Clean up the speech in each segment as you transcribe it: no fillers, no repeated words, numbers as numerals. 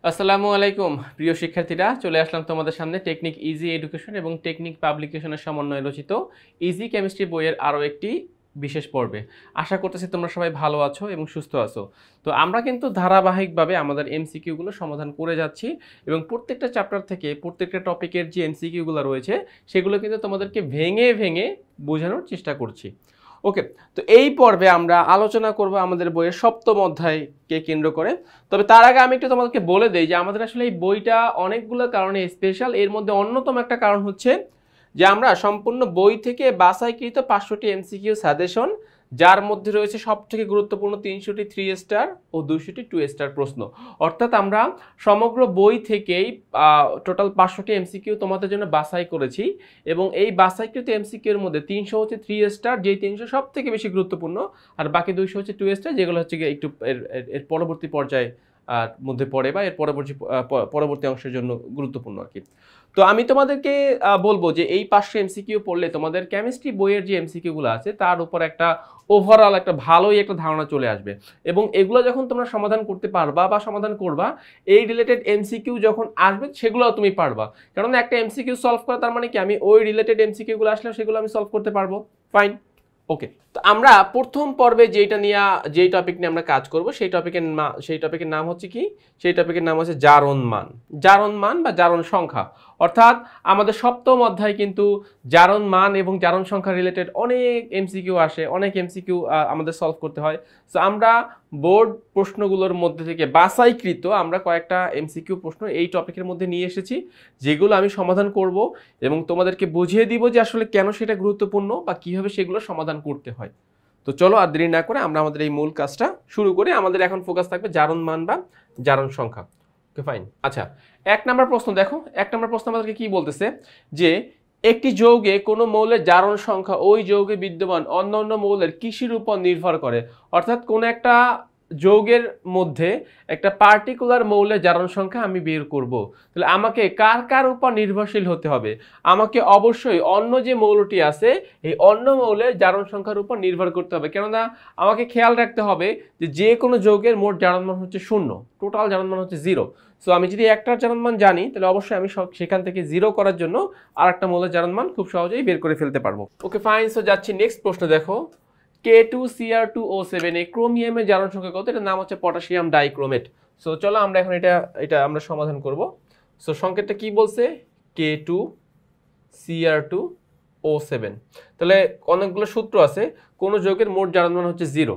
আসসালামু আলাইকুম প্রিয় শিক্ষার্থীরা, চলে আসলাম তোমাদের সামনে টেকনিক ইজি এডুকেশন এবং টেকনিক পাবলিকেশনের সমন্বয়ে রচিত ইজি কেমিস্ট্রি বইয়ের আরও একটি বিশেষ পর্বে। আশা করতেছি তোমরা সবাই ভালো আছো এবং সুস্থ আছো। তো আমরা কিন্তু ধারাবাহিকভাবে আমাদের এমসিকিউগুলো সমাধান করে যাচ্ছি এবং প্রত্যেকটা চ্যাপ্টার থেকে প্রত্যেকটা টপিকের যে এমসিকিউগুলো রয়েছে সেগুলো কিন্তু তোমাদেরকে ভেঙে ভেঙে বোঝানোর চেষ্টা করছি। ওকে, তো এই পর্বে আমরা আলোচনা করব আমাদের বইয়ের সপ্তম অধ্যায়কে কেন্দ্র করে। তবে তার আগে আমি একটু তোমাদেরকে বলে দেই যে আমাদের আসলে এই বইটা অনেকগুলো কারণে স্পেশাল। এর মধ্যে অন্যতম একটা কারণ হচ্ছে যে আমরা সম্পূর্ণ বই থেকে বাছাইকৃত 500টি এমসিকিউ সাজেশন, যার মধ্যে রয়েছে সবথেকে গুরুত্বপূর্ণ 300টি 3 স্টার ও 200টি 2 স্টার প্রশ্ন। অর্থাৎ আমরা সমগ্র বই থেকেই টোটাল 500টি এমসিকিউ তোমাদের জন্য বাছাই করেছি এবং এই বাছাইকৃত এমসিকিউ এর মধ্যে 300 হচ্ছে 3 স্টার, যেই 300 সব থেকে বেশি গুরুত্বপূর্ণ, আর বাকি 200 হচ্ছে 2 স্টার, যেগুলো হচ্ছে একটু এর পরবর্তী পর্যায়ে মধ্যে পড়ে বা এর পরবর্তী অংশের জন্য গুরুত্বপূর্ণ আর কি। তো আমি তোমাদেরকে বলবো যে এই 500 এমসিকিউ পড়লে তোমাদের কেমিস্ট্রি বইয়ের যে এমসিকিউগুলো আছে তার উপর একটা ওভারঅল একটা ভালোই একটা ধারণা চলে আসবে এবং এগুলো যখন তোমরা সমাধান করতে পারবা বা সমাধান করবা, এই রিলেটেড এমসিকিউ যখন আসবে সেগুলো তুমি পারবা। কারণ একটা এমসিকিউ সলভ করা তার মানে কি আমি ওই রিলেটেড এমসিকিউগুলো আসলে সেগুলো আমি সলভ করতে পারবো। ফাইন, ওকে। তো আমরা প্রথম পর্বে যেই টপিক নিয়ে আমরা কাজ করব সেই টপিকের নাম হচ্ছে কি? সেই টপিকের নাম হচ্ছে জারণ মান। জারণ মান বা জারণ সংখ্যা। অর্থাৎ আমাদের সপ্তম অধ্যায় কিন্তু জারণ মান এবং জারণ সংখ্যা রিলেটেড অনেক এমসিকিউ আসে, অনেক এমসিকিউ আমাদের সলভ করতে হয়। সো আমরা বোর্ড প্রশ্নগুলোর মধ্যে থেকে বাছাইকৃত আমরা কয়েকটা এমসিকিউ প্রশ্ন এই টপিকের মধ্যে নিয়ে এসেছি, যেগুলো আমি সমাধান করব এবং তোমাদেরকে বুঝিয়ে দিব যে আসলে কেন সেটা গুরুত্বপূর্ণ বা কিভাবে সেগুলো সমাধান করতে হয়। তো চলো আর দেরি না করে আমরা আমাদের এই মূল কাজটা শুরু করি। আমাদের এখন ফোকাস থাকবে জারণ মান বা জারণ সংখ্যা। ওকে, ফাইন। আচ্ছা, 1 নম্বর প্রশ্ন দেখো। 1 নম্বর প্রশ্ন আমাদেরকে কি বলতেছে যে একটি যৌগে কোনো মৌলের জারণ সংখ্যা ওই যৌগে বিদ্যমান অন্যান্য মৌলের কিসের উপর নির্ভর করে। অর্থাৎ কোন একটা যৌগের মধ্যে একটা পার্টিকুলার মৌলের জারণ সংখ্যা আমি বের করব, তাহলে আমাকে কার কার উপর নির্ভরশীল হতে হবে? আমাকে অবশ্যই অন্য যে মৌলটি আছে এই অন্য মৌলের জারণ সংখ্যার উপর নির্ভর করতে হবে। কেননা আমাকে খেয়াল রাখতে হবে যে কোনো যৌগের মোট জারণ মান হচ্ছে 0, টোটাল জারণ মান হচ্ছে 0। সো আমি যদি একটার জারণ মান জানি তাহলে অবশ্যই আমি সেখান থেকে 0 করার জন্য আরেকটা মৌলের জারণ মান খুব সহজেই বের করে ফেলতে পারবো। ওকে, ফাইন। সো যাচ্ছি নেক্সট প্রশ্ন। দেখো, K2Cr2O7 এই ক্রোমিয়ামের জারণ সংখ্যা কত? এটার নাম হচ্ছে পটাশিয়াম ডাইক্রোমেট। সো চলো আমরা এখন এটা আমরা সমাধান করব। সো সংকেতটা কি বলছে? K2Cr2O7। তাহলে অনেকগুলো সূত্র আছে, কোন যৌগের মোট জারণ মান হচ্ছে 0।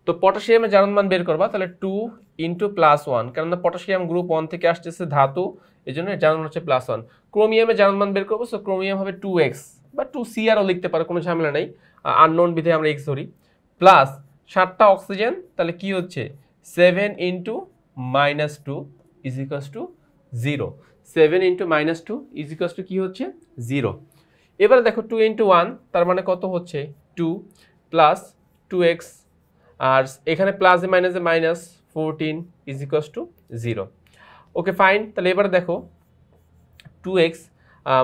তো পটাশিয়ামের জারণ মান বের করবা, তাহলে 2 × +1, কারণ পটাশিয়াম গ্রুপ 1 থেকে আসতেছে ধাতু, এই জন্য জারণ মান হচ্ছে +1। ক্রোমিয়ামের জারণ মান বের করবো, সো ক্রোমিয়াম হবে 2x বা 2Crও লিখতে পারো, কোনো ঝামেলা নাই, আননোন বিধে আমরা x ধরি, প্লাস 7টা অক্সিজেন, তাহলে কি হচ্ছে 7 × -2 = 0। 7 × -2 = কি হচ্ছে 0। এবারে দেখো 2 × 1 তার মানে কত হচ্ছে 2 প্লাস 2x, আর এখানে প্লাস মাইনাসে মাইনাস 14 = 0। ওকে, ফাইন। তাহলে এবারে দেখো 2x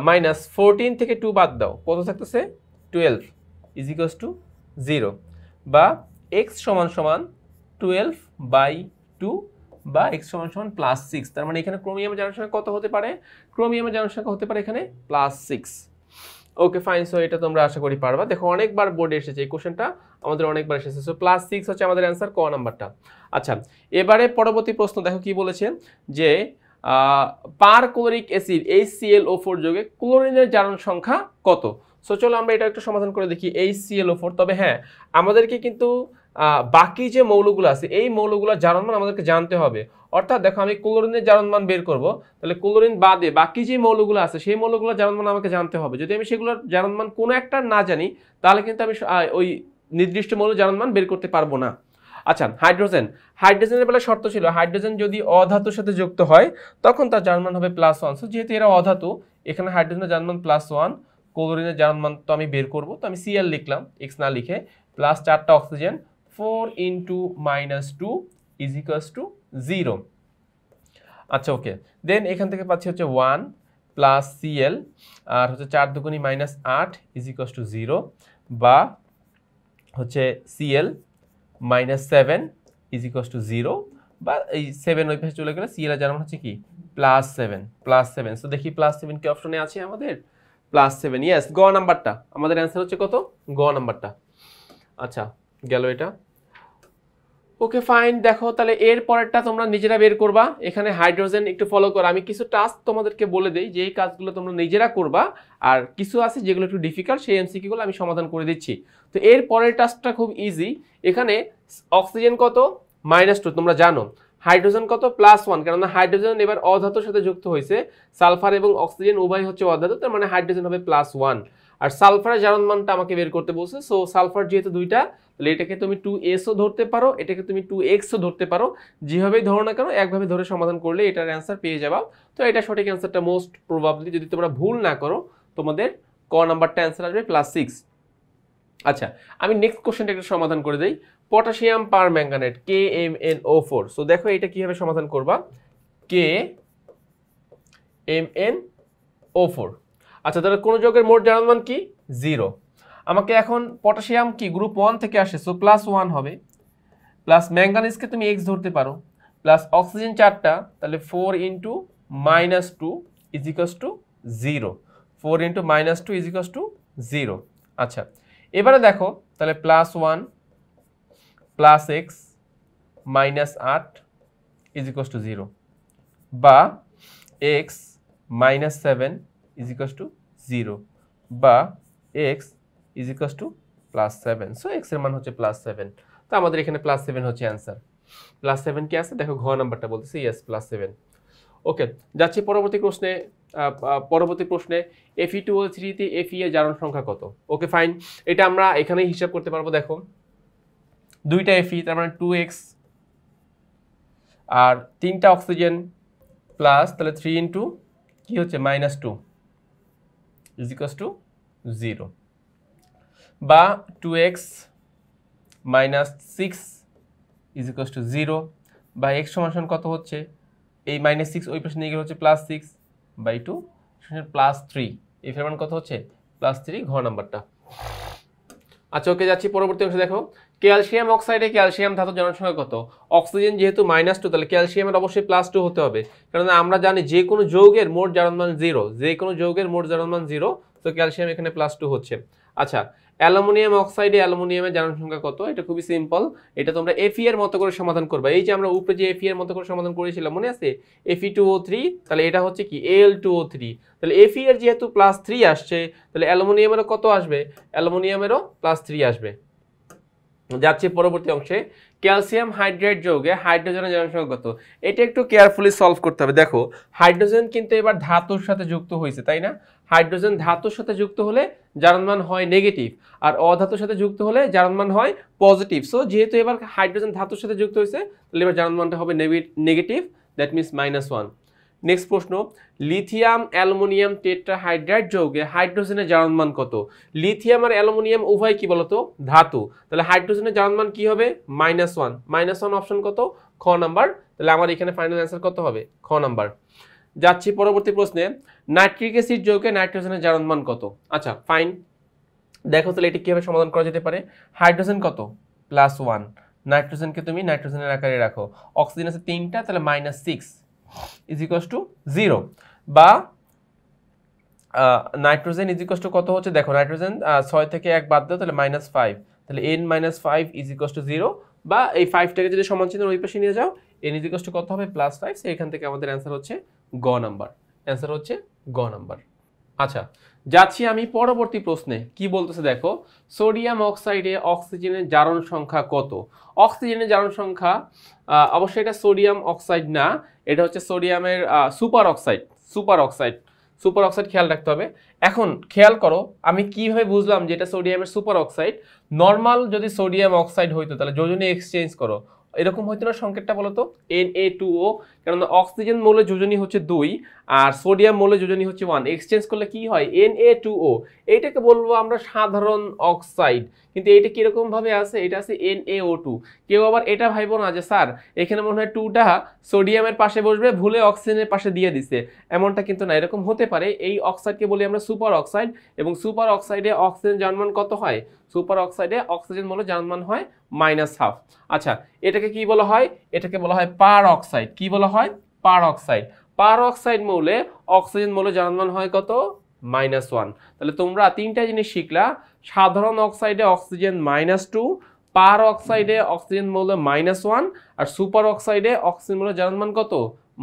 মাইনাস 14 থেকে 2 বাদ দাও, কত থাকতেছে 12 = 0, বা x = 12/2 বা x = +6। তার মানে এখানে ক্রোমিয়ামের জারণ সংখ্যা কত হতে পারে? ক্রোমিয়ামের জারণ সংখ্যা হতে পারে এখানে +6। ওকে, ফাইন। সো এটা তোমরা আশা করি পারবা। দেখো অনেকবার বোর্ডে এসেছে এই কোশ্চেনটা, আমাদের অনেকবার এসেছে। সো +6 হচ্ছে আমাদের অ্যান্সার, ক নাম্বারটা। আচ্ছা, এবারে পরবর্তী প্রশ্ন দেখো কি বলেছে যে পারক্লোরিক অ্যাসিড HClO4 যৌগে ক্লোরিনের জারণ সংখ্যা কত? সো চলো আমরা এটা একটু সমাধান করে দেখি। HClO4, তবে হ্যাঁ আমাদেরকে কিন্তু বাকি যে মৌলগুলো আছে এই মৌলগুলোর জারণ মান আমাদেরকে জানতে হবে। অর্থাৎ দেখো আমি ক্লোরিনের জারণ মান বের করব, তাহলে ক্লোরিন বাদে বাকি যে মৌলগুলো আছে সেই মৌলগুলোর জারণ মান আমাকে জানতে হবে। যদি আমি সেগুলোর জারণ মান কোনো একটা না জানি তাহলে কিন্তু আমি ওই নির্দিষ্ট মৌলের জারণ মান বের করতে পারবো না। আচ্ছা, হাইড্রোজেনের বেলা শর্ত ছিল হাইড্রোজেন যদি অধাতুর সাথে যুক্ত হয় তখন তার জারণ মান হবে +1। সো যেহেতু এরা অধাতু, এখানে হাইড্রোজেনের জারণ মান +1, ক্লোরিনের জারণ মান তো আমি বের করব, তো আমি Cl লিখলাম x না লিখে, প্লাস 4টা অক্সিজেন 4 × -2 = 0। আচ্ছা, ওকে। দেন এখান থেকে পাচ্ছি হচ্ছে 1 প্লাস Cl, আর হচ্ছে 4 × 2 = -8 = 0, বা হচ্ছে Cl -7 = 0, বা এই 7 ওই পাশে চলে গেলে Cl এর জার্মান হচ্ছে কি +7 সো দেখি +7 কি অপশনে আছে আমাদের +7 ইয়েস গ নাম্বারটা আমাদের অ্যান্সার হচ্ছে কত গ নাম্বারটা আচ্ছা গেল এটা ওকে ফাইন দেখো তাহলে এর পরেরটা তোমরা নিজেরা বের করবা এখানে হাইড্রোজেন একটু ফলো করো আমি কিছু টাস্ক তোমাদেরকে বলে দেই যে এই কাজগুলো তোমরা নিজেরা করবা আর কিছু আছে যেগুলো একটু ডিফিকাল্ট সেই এমসিকিউ গুলো আমি সমাধান করে দিচ্ছি তো এর পরের টাস্কটা খুব ইজি এখানে অক্সিজেন কত -2 তোমরা জানো হাইড্রোজেন কত +1 কারণ হাইড্রোজেন এবার অধাতুর সাথে যুক্ত হয়েছে সালফার এবং অক্সিজেন উভয় হচ্ছে অধাতু তার মানে হাইড্রোজেন হবে +1 আর সালফারের জারণ মানটা আমাকে বের করতে বলছে সো সালফার যেহেতু দুইটা তাহলে এটাকে তুমি 2s ও ধরতে পারো এটাকে তুমি 2x ও ধরতে পারো যেভাবেই ধরো না কেন একভাবে ধরে সমাধান করলে এটার অ্যান্সার পেয়ে যাবা তো এটা সঠিক অ্যান্সারটা মোস্ট প্রবাবলি যদি তোমরা ভুল না করো তোমাদের ক নাম্বারটা অ্যান্সার আসবে +6 আচ্ছা আমি নেক্সট কোশ্চেনটা একটু সমাধান করে দেই পটাশিয়াম পারম্যাঙ্গানেট KMnO4 সো দেখো এটা কিভাবে সমাধান করবা KMnO4 আচ্ছা তাহলে কোন যৌগের মোট জারণ মান কি 0 আমাকে এখন পটাশিয়াম কি গ্রুপ 1 থেকে আসে সো +1 হবে প্লাস ম্যাঙ্গানিজকে তুমি x ধরতে পারো প্লাস অক্সিজেন 4টা তাহলে 4 * -2 = 0 4 * -2 = 0 আচ্ছা এবারে দেখো তাহলে +1 + x - 8 = 0 বা x - 7 = 0 বা x +7 সো x এর মান হচ্ছে +7 তো আমাদের এখানে +7 হচ্ছে অ্যান্সার +7 কি আছে দেখো ঘ নাম্বারটা বলতেছে ইয়েস +7 ওকে যাচ্ছি পরবর্তী প্রশ্নে Fe2O3 তে Fe এর জারণ সংখ্যা কত ওকে ফাইন এটা আমরা এখানে হিসাব করতে পারবো দেখো দুইটা Fe তার মানে 2x আর তিনটা অক্সিজেন প্লাস তাহলে 3 * কি হচ্ছে -2 = 0 বা 2x - 6 = 0 বা x সমান কত হচ্ছে এই -6 ওই পাশে নিয়ে গেলে হচ্ছে +6/2 +3 এই এর মান কত হচ্ছে +3 ঘ নাম্বারটা আচ্ছা ওকে যাচ্ছি পরবর্তী অংশে দেখো ক্যালসিয়াম অক্সাইডে ক্যালসিয়াম ধাতুর জারণ সংখ্যা কত অক্সিজেন যেহেতু -2 তাহলে ক্যালসিয়ামের অবশ্যই +2 হতে হবে কারণ আমরা জানি যে কোনো যৌগের মোট জারণ মান 0 যে কোনো যৌগের মোট জারণ মান 0 তো ক্যালসিয়াম এখানে +2 হচ্ছে আচ্ছা অ্যালুমিনিয়াম অক্সাইডে অ্যালুমিনিয়ামের জারণ সংখ্যা কত এটা খুবই সিম্পল এটা তোমরা Fe এর মতো করে সমাধান করবে এই যে আমরা উপরে যে Fe এর মতো করে সমাধান করেছিলাম মনে আছে Fe2O3 তাহলে এটা হচ্ছে কি Al2O3 তাহলে Fe এর যেহেতু +3 আসছে তাহলে অ্যালুমিনিয়ামেরও কত আসবে অ্যালুমিনিয়ামেরও +3 আসবে যাচ্ছে পরবর্তী অংশে ক্যালসিয়াম হাইড্রাইড যৌগে হাইড্রোজেনের জারণ সংখ্যা কত এটা একটু কেয়ারফুলি সলভ করতে হবে দেখো হাইড্রোজেন কিন্তু এবার ধাতুর সাথে যুক্ত হয়েছে তাই না হাইড্রোজেন ধাতুর সাথে যুক্ত হলে জারণ মান হয় নেগেটিভ আর অধাতুর সাথে যুক্ত হলে জারণ মান হয় পজিটিভ সো যেহেতু এবার হাইড্রোজেন ধাতুর সাথে যুক্ত হয়েছে তাহলে এবার জারণ মানটা হবে নেগেটিভ দ্যাট মিন্স -1 নেক্সট প্রশ্ন লিথিয়াম অ্যালুমিনিয়াম টেট্রাহাইড্রাইড যৌগে হাইড্রোজেনের জারণ মান কত লিথিয়াম আর অ্যালুমিনিয়াম উভয় কি বলতো ধাতু তাহলে হাইড্রোজেনের জারণ মান কি হবে -1 অপশন কত খ নাম্বার তাহলে আমার এখানে ফাইনাল অ্যান্সার কত হবে খ নাম্বার যাচ্ছি পরবর্তী প্রশ্নে নাইট্রিক অ্যাসিড যৌগে নাইট্রোজেনের জারণ মান কত আচ্ছা ফাইন দেখো তাহলে এটি কিভাবে সমাধান করা যেতে পারে হাইড্রোজেন কত +1 নাইট্রোজেনকে তুমি নাইট্রোজেনের আকারে রাখো অক্সিজেন আছে 3টা তাহলে -6 = 0 বা নাইট্রোজেন কত হচ্ছে দেখো নাইট্রোজেন 6 থেকে 1 বাদ দাও তাহলে -5 তাহলে n - 5 = 0 বা এই 5টাকে যদি সমান চিহ্নের ওই পাশে নিয়ে যাও n কত হবে +5 সো এখান থেকে আমাদের অ্যান্সার হচ্ছে গ নাম্বার আচ্ছা যাচ্ছি আমি পরবর্তী প্রশ্নে কি বলতেছে দেখো সোডিয়াম অক্সাইডে অক্সিজেনের জারণ সংখ্যা কত অক্সিজেনের জারণ সংখ্যা অবশ্যই এটা সোডিয়াম অক্সাইড না এটা হচ্ছে সোডিয়ামের সুপার অক্সাইড খেয়াল রাখতে হবে এখন খেয়াল করো আমি কিভাবে বুঝলাম যে এটা সোডিয়ামের সুপার অক্সাইড নরমাল যদি সোডিয়াম অক্সাইড হইতো তাহলে যোজনী এক্সচেঞ্জ করো এরকম হইতো না সংকেতটা বলো তো Na2O কারণ অক্সিজেন মৌলে যোজনী হচ্ছে 2 আর সোডিয়াম মৌলে যোজনী হচ্ছে 1 এক্সচেঞ্জ করলে কি হয় Na2O এইটাকে বলবো আমরা সাধারণ অক্সাইড কিন্তু এটা কিরকম ভাবে আছে, এটা আছে NaO2। কেউ আবার এটা ভাইবো না যে স্যার এখানে মনে হয় 2টা সোডিয়ামের পাশে বসবে, ভুলে অক্সিজেনের পাশে দিয়ে দিছে, এমনটা কিন্তু না। এরকম হতে পারে। এই অক্সাইডকে বলি আমরা সুপার অক্সাইড, এবং সুপার অক্সাইডে অক্সিজেন জার্মান কত হয়, সুপার অক্সাইডে অক্সিজেন মূল্য জার্মান হয় -1/2। আচ্ছা, এটাকে কি বলা হয়, এটাকে বলা হয় পার অক্সাইড। কি বলা হয়, পার অক্সাইড। পার অক্সাইড মৌলে অক্সিজেন মূল্য জার্মান হয় কত, -1। তাহলে তোমরা তিনটা জিনিস শিখলা, সাধারণ অক্সাইডে অক্সিজেন -2, পার অক্সাইডে অক্সিজেন মূল্য -1, আর সুপার অক্সাইডে অক্সিজেন মূল্য জার্মান কত,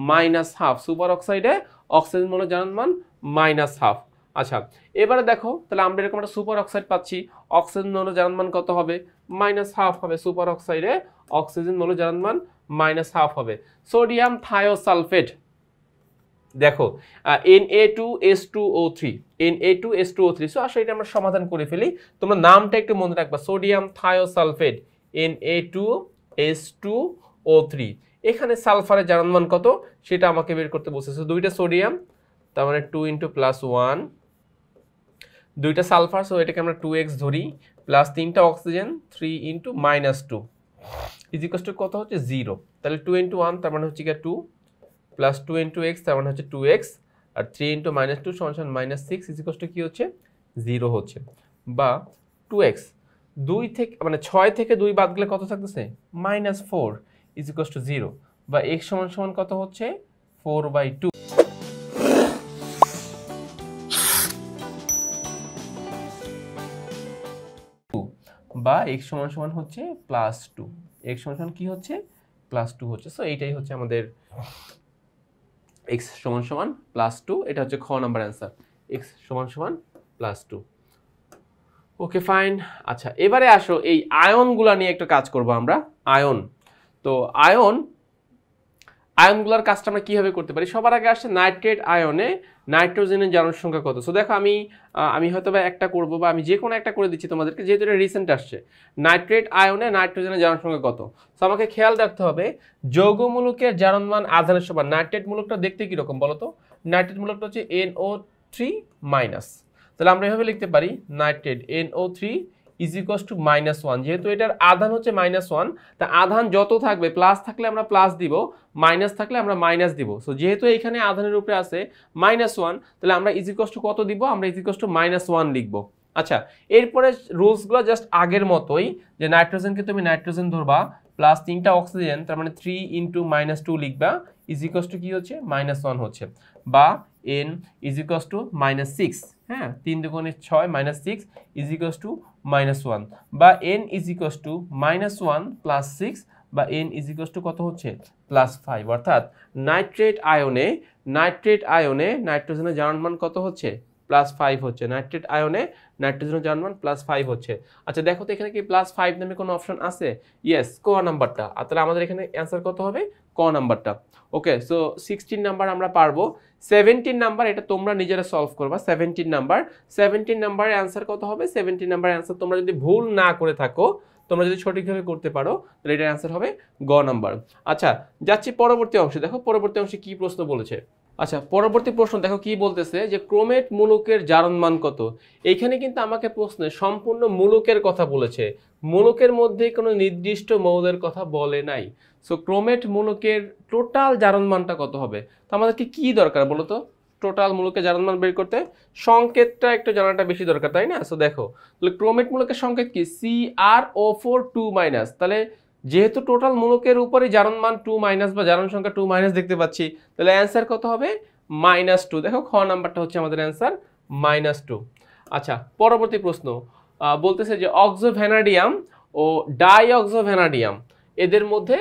-1/2। সুপার অক্সাইডে অক্সিজেন মূল্য জার্মান -1/2। আচ্ছা, এবারে দেখো তাহলে আমরা এরকম একটা সুপার অক্সাইড পাচ্ছি, অক্সিজেন মূল্য জার্মান কত হবে, -1/2 হবে। সুপার অক্সাইডে অক্সিজেন মূল্য জার্মান -1/2 হবে। সোডিয়াম থায়োসালফেট, দেখো Na2H2O3, Na2H2O3। সো আসলে এটা আমরা সমাধান করে ফেলি, তোমরা নামটা একটু মনে রাখবা, সোডিয়াম থায়োসালফেট Na2H2O3। এখানে সালফারের জারণ মান কত সেটা আমাকে বের করতে বলছে। সো দুইটা সোডিয়াম, তার মানে 2 × +1, দুইটা সালফার, সো এটাকে আমরা 2x ধরি, প্লাস 3টা অক্সিজেন 3 × -2 ইজিকস টু কত হচ্ছে 0। তাহলে 2 × 1 তার মানে হচ্ছে কি 2, প্লাস 2 × x তার মানে হচ্ছে 2x, আর 3 × -2 = -6 ইজিকস টু কি হচ্ছে 0 হচ্ছে, বা 2x 2 থেকে মানে 6 থেকে 2 বাদ গেলে কত থাকতেছে -4 ইজিকস টু 0, বা x সমান কত হচ্ছে 4/2, বা x সমান হচ্ছে +2, x সমান কি হচ্ছে +2 হচ্ছে। সো এইটাই হচ্ছে আমাদের x সমান +2, এটা হচ্ছে খ নাম্বার অ্যান্সার, x সমান +2। Okay fine. আচ্ছা, এবারে আসো এই আয়নগুলা নিয়ে একটু কাজ করব আমরা। আয়ন, তো আয়নগুলোর কাজটা আমরা কিভাবে করতে পারি। সবার আগে আসছে নাইট্রেট আয়নে নাইট্রোজেনের জারণ সংখ্যা কত। সো দেখো আমি হয়তো বা একটা করবো, বা আমি যে কোনো একটা করে দিচ্ছি তোমাদেরকে, যেহেতু এটা রিসেন্ট আসছে। নাইট্রেট আয়নে নাইট্রোজেনের জারণ সংখ্যা কত। সো আমাকে খেয়াল রাখতে হবে যৌগমূলকের জারণ মান আধানের সমান। নাইট্রেট মূলকটা দেখতে কিরকম বলো তো, নাইট্রেট মূলকটা হচ্ছে NO3-, তাহলে আমরা এভাবে লিখতে পারি নাইট্রেট NO3 = -1। যেহেতু এটার আধান হচ্ছে -1, তা আধান যত থাকবে, প্লাস থাকলে আমরা প্লাস দিব, মাইনাস থাকলে আমরা মাইনাস দিব। সো যেহেতু এখানে আধানের উপরে আছে -1, তাহলে আমরা কত দিব, আমরা -1 লিখব। আচ্ছা, এরপরে রুলসগুলো জাস্ট আগের মতোই, যে নাইট্রোজেনকে তুমি নাইট্রোজেন ধরবা, প্লাস 3টা অক্সিজেন, তার মানে 3 × -2 লিখবা, কি হচ্ছে -1 হচ্ছে, বা n -6, হ্যাঁ 3 × 6 -6 -1, বা n -1 + 6, বা n কত হচ্ছে +5। অর্থাৎ নাইট্রেট আয়নে নাইট্রোজেনের জারণ মান কত হচ্ছে +5 হচ্ছে। নাইট্রেট আয়নে নাইট্রোজেনের জারণ মান +5 হচ্ছে। আচ্ছা দেখো তো এখানে কি +5 নামে কোনো অপশন আছে? ইয়েস, ক নাম্বারটা। আর তাহলে আমাদের এখানে অ্যান্সার কত হবে, ক নাম্বারটা। ওকে, সো 16 নাম্বার আমরা পারবো। 17 নাম্বার এটা তোমরা নিজেরা সলভ করবা। 17 নাম্বারের অ্যান্সার কত হবে? 17 নাম্বারের অ্যান্সার তোমরা যদি ভুল না করে থাকো, তোমরা যদি সঠিকভাবে করতে পারো, তাহলে এটার অ্যান্সার হবে গ নাম্বার। আচ্ছা, যাচ্ছি পরবর্তী অংশে। দেখো পরবর্তী অংশে কি প্রশ্ন বলেছে। আচ্ছা, পরবর্তী প্রশ্ন দেখো কি বলতেছে, যে ক্রোমেট মূলকের জারণ মান কত। এইখানে কিন্তু আমাকে প্রশ্নে সম্পূর্ণ মূলকের কথা বলেছে, মূলকের মধ্যে কোনো নির্দিষ্ট মৌলের কথা বলে নাই। সো ক্রোমেট মূলকের টোটাল জারণ মানটা কত হবে। তো আমাদেরকে কি দরকার বলো তো, টোটাল মূলকের জারণ মান বের করতে সংকেতটা একটু জানাটা বেশি দরকার, তাই না? সো দেখো তাহলে ক্রোমেট মূলকের সংকেত কি, CrO4 2-, তাহলে যেহেতু টোটাল মূলকের উপরে জারণ মান 2- বা জারণ সংখ্যা 2- দেখতে পাচ্ছি, তাহলে অ্যান্সার কত হবে -2। দেখো খ নাম্বারটা হচ্ছে আমাদের অ্যান্সার -2। আচ্ছা, পরবর্তী প্রশ্ন বলতেছে যে অক্সোভ্যানাডিয়াম ও ডাইঅক্সোভ্যানাডিয়াম এদের মধ্যে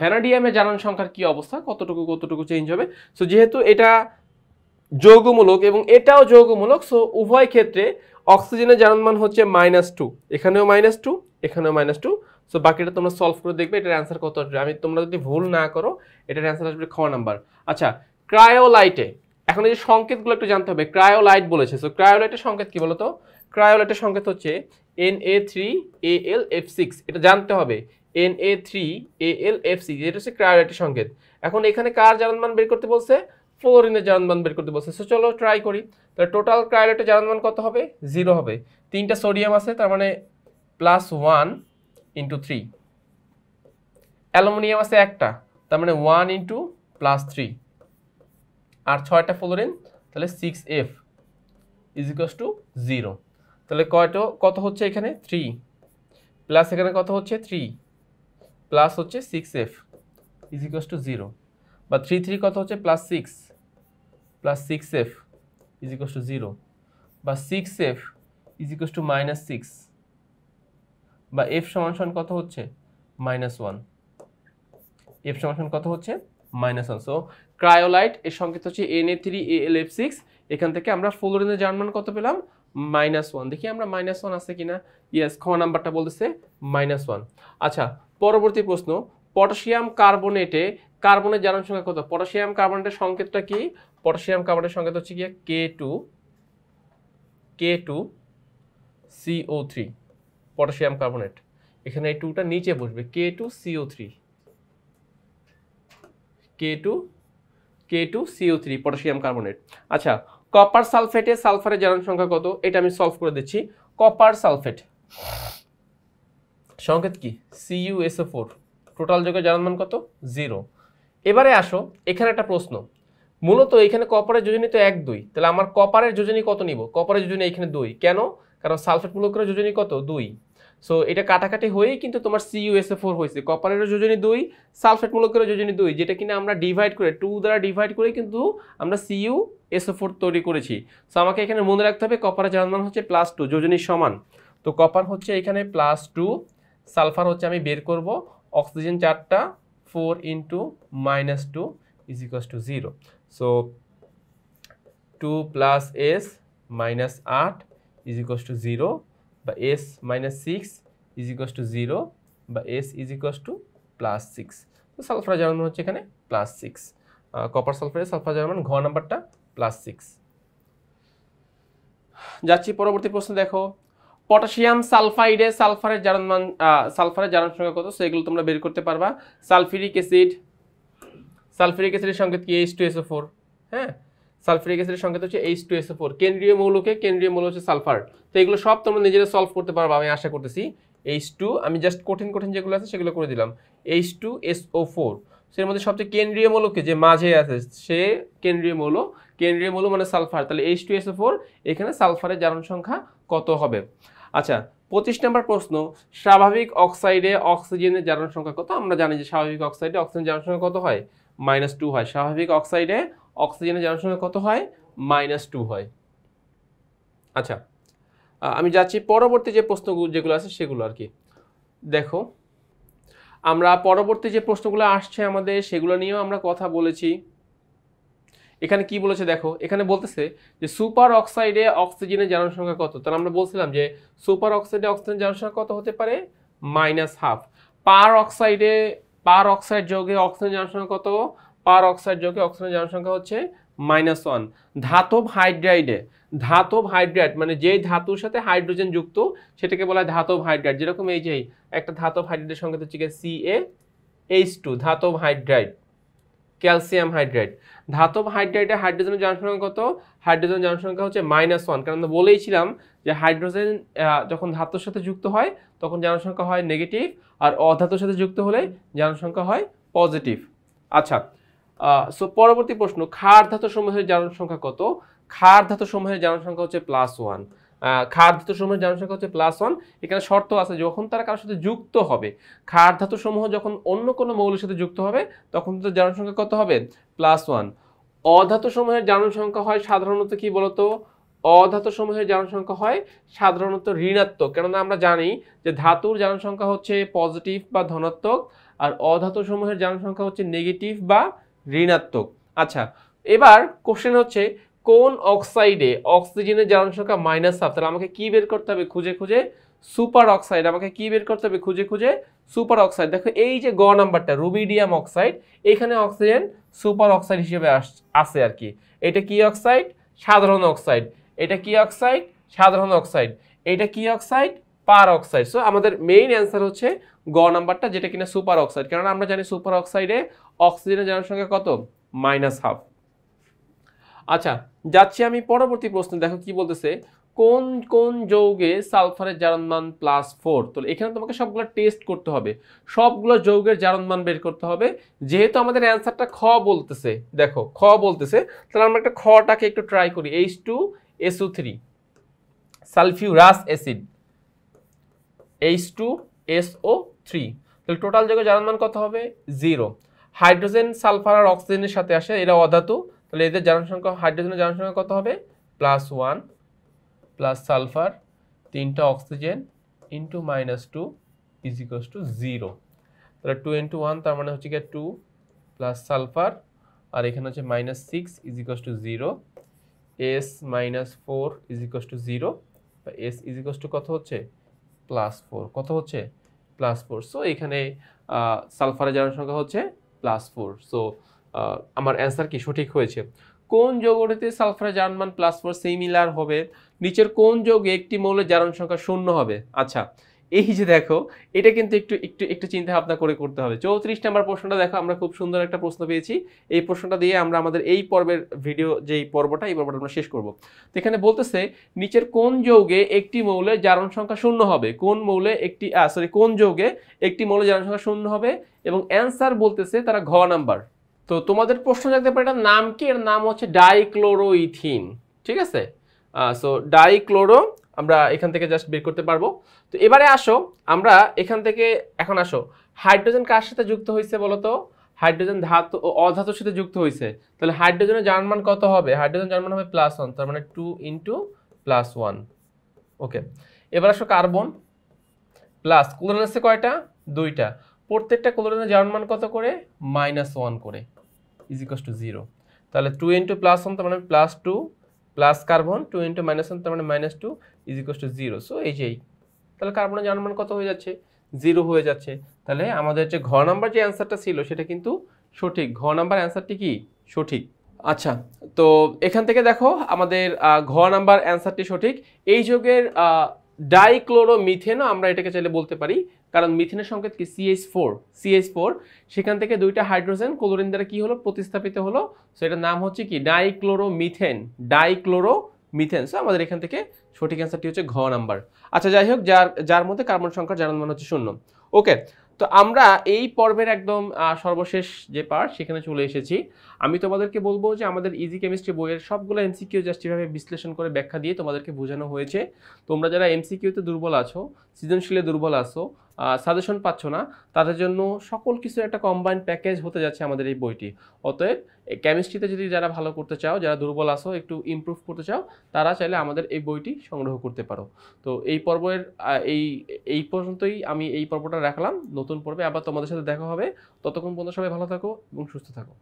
ভ্যানাডিয়ামের জারণ সংখ্যার কি অবস্থা, কতটুকু চেঞ্জ হবে। সো যেহেতু এটা যৌগমূলক এবং এটাও যৌগমূলক, সো উভয় ক্ষেত্রে অক্সিজেনের জারণ মান হচ্ছে -2, এখানেও -2, এখানেও -2। সো বাকিটা তোমরা সলভ করে দেখবে এটার অ্যান্সার কত আসবে। তোমরা যদি ভুল না করো, এটার অ্যান্সার আসবে খ নাম্বার। আচ্ছা, ক্রায়োলাইটে এখন এই যে সংকেতগুলো একটু জানতে হবে। ক্রায়োলাইট বলেছে, সো ক্রায়োলাইটের সংকেত কি বলতো? ক্রায়োলাইটের সংকেত হচ্ছে Na3Al F6, এটা জানতে হবে। Na3Al F6 এটা হচ্ছে ক্রায়োলাইটের সংকেত। এখন এখানে কার জারণ মান বের করতে বলছে? ফ্লোরিনের জারণ মান বের করতে বলছে। সো চলো ট্রাই করি। তাহলে টোটাল ক্রায়োলাইটের জারণ মান কত হবে? 0 হবে। 3টা সোডিয়াম আছে, তার মানে +1 × 3। অ্যালুমিনিয়াম আছে একটা, তার মানে 1 × +3। আর 6টা ফ্লোরিন, তাহলে 6F = 0। তাহলে কত হচ্ছে এখানে? 3 প্লাস এখানে কত হচ্ছে? 3 প্লাস হচ্ছে 6F = 0, বা 3 3 কত হচ্ছে? +6 প্লাস 6F = 0, বা 6F = -6, বা F সমান কত হচ্ছে? -1। F সমান কত হচ্ছে? -1। সো ক্রায়োলাইট এর সংকেত হচ্ছে Na3Al F6। এখান থেকে আমরা ফ্লোরিনের জারণ মান কত পেলাম? -1। দেখি আমরা -1 আছে কিনা। ইয়েস, খ নাম্বারটা বলতেছে -1। আচ্ছা, পরবর্তী প্রশ্ন, পটাশিয়াম কার্বনেটে কার্বনের জারণ সংখ্যা কত? পটাশিয়াম কার্বনেটের সংকেতটা কি? পটাশিয়াম কার্বনেটের সংকেত হচ্ছে কি K2CO3। পটাশিয়াম কার্বনেট, এখানে এই 2টা নিচে বসবে, K2CO3 K2CO3 পটাশিয়াম কার্বনেট। আচ্ছা, কপার সালফেটে সালফারের জারণ সংখ্যা কত? এটা আমি সলভ করে দিচ্ছি। কপার সালফেট সংকেত কি? CuSO4। টোটাল যোগের জারণ মান কত? 0। এবারে আসো, এখানে একটা প্রশ্ন। মূলত এখানে কপারের যোজনী তো 1 2, তাহলে আমার কপারের যোজনী কত নিব? কপারের যোজনী এখানে 2। কেন? কারণ সালফেট মূলকের যোজনী কত? 2। সো এটা কাটাকাটি হয়েই কিন্তু তোমার CuSO4 হয়েছে। কপারের যোজনী 2, সালফেট মূলকের যোজনী 2, যেটা কিনা আমরা ডিভাইড করে 2 দ্বারা ডিভাইড করে কিন্তু আমরা CuSO4 তৈরি করেছি। সো আমাকে এখানে মনে রাখতে হবে কপারের জারণ মান হচ্ছে +2, যোজনী সমান। তো কপার হচ্ছে এখানে +2, সালফার হচ্ছে আমি বের করব, অক্সিজেন 4টা, 4 × -2 = 0। সো 2 + S - 8 = 0, বা S - 6 = 0, বা S +6। তো সালফারের জারণ মান হচ্ছে এখানে +6। কপার সালফারের সালফার জারণ মান ঘ নাম্বারটা +6। যাচ্ছি পরবর্তী প্রশ্ন। দেখো, পটাশিয়াম সালফাইডে সালফারের জারণ মান, সালফারের জারণ সংখ্যা কত? সো এগুলো তোমরা বের করতে পারবা। সালফিউরিক অ্যাসিডের সংকেত কি? H2SO4। হ্যাঁ, সালফিউরিক অ্যাসিডের সংকেত হচ্ছে H2SO4। কেন্দ্রীয় মৌল হচ্ছে সালফার। তো এগুলো সব তোমরা নিজেরা সলভ করতে পারবা, আমি আশা করতেছি। H2, আমি জাস্ট কঠিন যেগুলো আছে সেগুলো করে দিলাম। H2SO4। এর মধ্যে সবচেয়ে কেন্দ্রীয় মৌলকে যে মাঝে আছে সে কেন্দ্রীয় মৌল মানে সালফার। তাহলে H2SO4, এখানে সালফারের জারণ সংখ্যা কত হবে? আচ্ছা, 25 নম্বর প্রশ্ন, স্বাভাবিক অক্সাইডে অক্সিজেনের জারণ সংখ্যা কত? আমরা জানি যে স্বাভাবিক অক্সাইডে অক্সিজেনের জারণ সংখ্যা কত হয়? -2 হয়। স্বাভাবিক অক্সাইডে অক্সিজেনের জারণ সংখ্যা কত হয়? -2 হয়। আচ্ছা, আমি যাচ্ছি পরবর্তী যে প্রশ্নগুলো যেগুলো আছে সেগুলো আর কি। দেখো, আমরা পরবর্তী যে প্রশ্নগুলো আসছে আমাদের সেগুলো নিয়েও আমরা কথা বলেছি। এখানে কি বলেছে দেখো, এখানে বলতেছে যে সুপার অক্সাইডে অক্সিজেনের জারণ সংখ্যা কত? তাহলে আমরা বলছিলাম যে সুপার অক্সাইডে অক্সিজেনের জারণ সংখ্যা কত হতে পারে? -1/2। পার অক্সাইড যৌগে অক্সিজেন জারণ সংখ্যা কত? পার অক্সাইড যৌগে অক্সিজেন জারণ সংখ্যা হচ্ছে -1। ধাতব হাইড্রাইড মানে যে ধাতুর সাথে হাইড্রোজেন যুক্ত সেটাকে বলা হয় ধাতব হাইড্রাইড। যেরকম এই যে একটা ধাতব হাইড্রাইডের সংকেত হচ্ছে CaH2, ধাতব হাইড্রাইড। ক্যালসিয়াম হাইড্রাইড, ধাতব হাইড্রাইডে হাইড্রোজেনের জারণ সংখ্যা কত? হাইড্রোজেনের জারণ সংখ্যা হচ্ছে -1। কারণ আমরা বলেইছিলাম যে হাইড্রোজেন যখন ধাতুর সাথে যুক্ত হয় তখন জারণ সংখ্যা হয় নেগেটিভ, আর অধাতুর সাথে যুক্ত হলে জারণ সংখ্যা হয় পজিটিভ। আচ্ছা, সো পরবর্তী প্রশ্ন, ক্ষার ধাতু সমূহের জারণ সংখ্যা কত? ক্ষার ধাতু সমূহের জারণ সংখ্যা হচ্ছে +1। ক্ষার ধাতু সমূহের জারণ সংখ্যা হচ্ছে +1। এখানে শর্ত আছে, যখন তারা কারোর সাথে যুক্ত হবে, ক্ষার ধাতু সমূহ যখন অন্য কোনো মৌলের সাথে যুক্ত হবে তখন তো জারণ সংখ্যা কত হবে? +1। অধাতু সমূহের জারণ সংখ্যা হয় সাধারণত কি বলতো? অধাতু সমূহের জারণ সংখ্যা হয় সাধারণত ঋণাত্মক। কেননা আমরা জানি যে ধাতুর জারণ সংখ্যা হচ্ছে পজিটিভ বা ধনাত্মক, আর অধাতু সমূহের জারণ সংখ্যা হচ্ছে নেগেটিভ বা ঋণাত্মক। আচ্ছা, এবার কোশ্চেন হচ্ছে কোন অক্সাইডে অক্সিজেনের জারণ সংখ্যা -1/2? তাহলে আমাকে কি বের করতে হবে? খুঁজে সুপার অক্সাইড। আমাকে কি বের করতে হবে? খুঁজে সুপার অক্সাইড। দেখো এই যে গ নাম্বারটা রুবিডিয়াম অক্সাইড, এখানে অক্সিজেন সুপার অক্সাইড হিসেবে আসে আর কি। এটা কি অক্সাইড? সাধারণ অক্সাইড। এটা কি অক্সাইড? সাধারণ অক্সাইড। এটা কি অক্সাইড? পার অক্সাইড। সো আমাদের মেইন অ্যান্সার হচ্ছে গ নাম্বারটা, যেটা কিনা সুপার অক্সাইড। কারণ আমরা জানি সুপার অক্সাইডে অক্সিজেনের জারণ সংখ্যা কত? -1/2। আচ্ছা, যাচ্ছি আমি পরবর্তী প্রশ্নে। দেখো কি বলতেছে, কোন কোন যৌগে সালফারের জারণ মান +4। তো এখানে তোমাকে সবগুলো টেস্ট করতে হবে, সবগুলো যৌগের জারণ মান বের করতে হবে। যেহেতু আমাদের অ্যান্সারটা খ বলতেছে, দেখো খ বলতেছে, তাহলে আমরা একটা খটাকে একটু ট্রাই করি। H2SO3 সালফিউরাস অ্যাসিড, H2SO3, তাহলে টোটাল যৌগের জারণ মান কত হবে? 0। হাইড্রোজেন সালফার আর অক্সিজেনের সাথে আসে, এরা অধাতু, তাহলে এদের জারণ সংখ্যা, হাইড্রোজেনের জারণ সংখ্যা কত হবে? +1 প্লাস সালফার 3টা oxygen into -2 is equals to 0। তাহলে 2 ইন্টু 1 তার মানে হচ্ছে কি 2 প্লাস সালফার, আর এখানে হচ্ছে -6 is equals to 0। S -4 is equals to 0, S is equals to কত হচ্ছে? +4। কত হচ্ছে? +4। সো এখানে সালফারের জারণ সংখ্যা হচ্ছে +4। সো আমার অ্যান্সার কি সঠিক হয়েছে। কোন যৌগটিতে সালফারের জারণ মান +4 সিমিলার হবে? নিচের কোন যৌগে একটি মৌলের জারণ সংখ্যা 0 হবে? আচ্ছা, এই যে দেখো, এটা কিন্তু একটু একটু একটু চিন্তা ভাবনা করে করতে হবে। 34 নম্বর প্রশ্নটা দেখো, আমরা খুব সুন্দর একটা প্রশ্ন পেয়েছি। এই প্রশ্নটা দিয়ে আমরা আমাদের এই পর্বের ভিডিও, যেই পর্বটা, এই পর্বটা আমরা শেষ করব। তো এখানে বলতেছে, নিচের কোন যৌগে একটি মৌলের জারণ সংখ্যা 0 হবে? কোন মৌলে একটি কোন যৌগে একটি মৌলের জারণ সংখ্যা 0 হবে? এবং অ্যান্সার বলতেছে তারা ঘ নাম্বার। তো তোমাদের প্রশ্ন জাগতে পারে, এটার নাম কি? এর নাম হচ্ছে ডাইক্লোরোইথিন। ঠিক আছে, সো ডাইক্লোরো আমরা এখান থেকে জাস্ট বের করতে পারবো। তো এবারে আসো, আমরা এখান থেকে এখন আসো, হাইড্রোজেন কার সাথে যুক্ত হয়েছে বলো তো? হাইড্রোজেন ধাতু ও অধাতুর সাথে যুক্ত হয়েছে, তাহলে হাইড্রোজেনের জারণ মান কত হবে? হাইড্রোজেন জারণ মান হবে +1, তার মানে 2 ইন্টু +1। ওকে, এবার আসো কার্বন প্লাস, ক্লোরিন আছে কয়টা? 2টা, প্রত্যেকটা ক্লোরিনের জারণ মান কত করে? -1 করে, ইজ ইকুয়ালস টু 0। তাহলে 2 ইন্টু +1 তার মানে +2, প্লাস কার্বন 2 ইন্টু -1 তার মানে -2 ইজ ইকুয়ালস টু 0। সো এই যে, তাহলে কার্বনের জারণ মান কত হয়ে যাচ্ছে? 0 হয়ে যাচ্ছে। তাহলে আমাদের যে ঘ নাম্বার যে অ্যান্সারটা ছিল সেটা কিন্তু সঠিক। ঘ নাম্বার অ্যান্সারটি কি সঠিক। আচ্ছা, তো এখান থেকে দেখো আমাদের ঘ নাম্বার অ্যান্সারটি সঠিক। এই যৌগের ডাইক্লোরোমিথেনও আমরা এটাকে চাইলে বলতে পারি, কারণ মিথেনের সংকেত কি? CH4। সেখান থেকে 2টা হাইড্রোজেন ক্লোরিন দ্বারা কি হলো? প্রতিস্থাপিত হলো। সো এটার নাম হচ্ছে কি? ডাইক্লোরোমিথেন। সো আমাদের এখান থেকে সঠিক অ্যান্সারটি হচ্ছে ঘ নাম্বার। আচ্ছা, যাই হোক, যার মধ্যে কার্বন সংখ্যার জারণ মান হচ্ছে 0। ওকে, তো আমরা এই পর্বের একদম সর্বশেষ যে পার্ট, সেখানে চলে এসেছি। আমি তোমাদেরকে বলবো যে আমাদের ইজি কেমিস্ট্রি বইয়ের সবগুলো এমসিকিউ জাস্ট এভাবে বিশ্লেষণ করে ব্যাখ্যা দিয়ে তোমাদেরকে বোঝানো হয়েছে। তোমরা যারা এমসিকিউতে দুর্বল আছো, সৃজনশীলে দুর্বল আছো, সাজেশন পাচ্ছ না, তাদের জন্য সকল কিছু একটা কম্বাইন্ড প্যাকেজ হতে যাচ্ছে আমাদের এই বইটি। অতএব কেমিস্ট্রিতে যদি যারা ভালো করতে চাও, যারা দুর্বল আছো, একটু ইমপ্রুভ করতে চাও, তারা চাইলে আমাদের এই বইটি সংগ্রহ করতে পারো। তো এই পর্বের এই পর্যন্তই আমি এই পর্বটা রাখলাম। নতুন পর্বে আবার তোমাদের সাথে দেখা হবে। ততক্ষণ পর্যন্ত সবাই ভালো থাকো এবং সুস্থ থাকো।